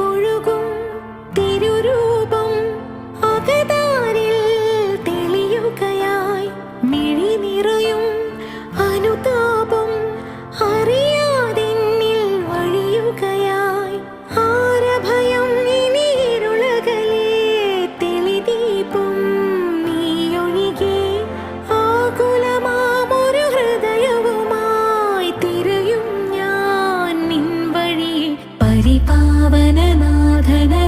ഒഴുകും തിരുരൂപം അകതാരിൽ തെളിയുകയായി. മിഴി നിറയും അനുതാപം അറിയാതെന്നിൽ വഴിയുകയായി. ആരഭയം ഇനി ഇരുളകലേ തെളിദീപം നീയൊഴികെ. ആകുലമാമൊരു ഹൃദയവുമായി തിരയും ഞാൻ നിൻ വഴിയെ. പരിപാവനനാഥന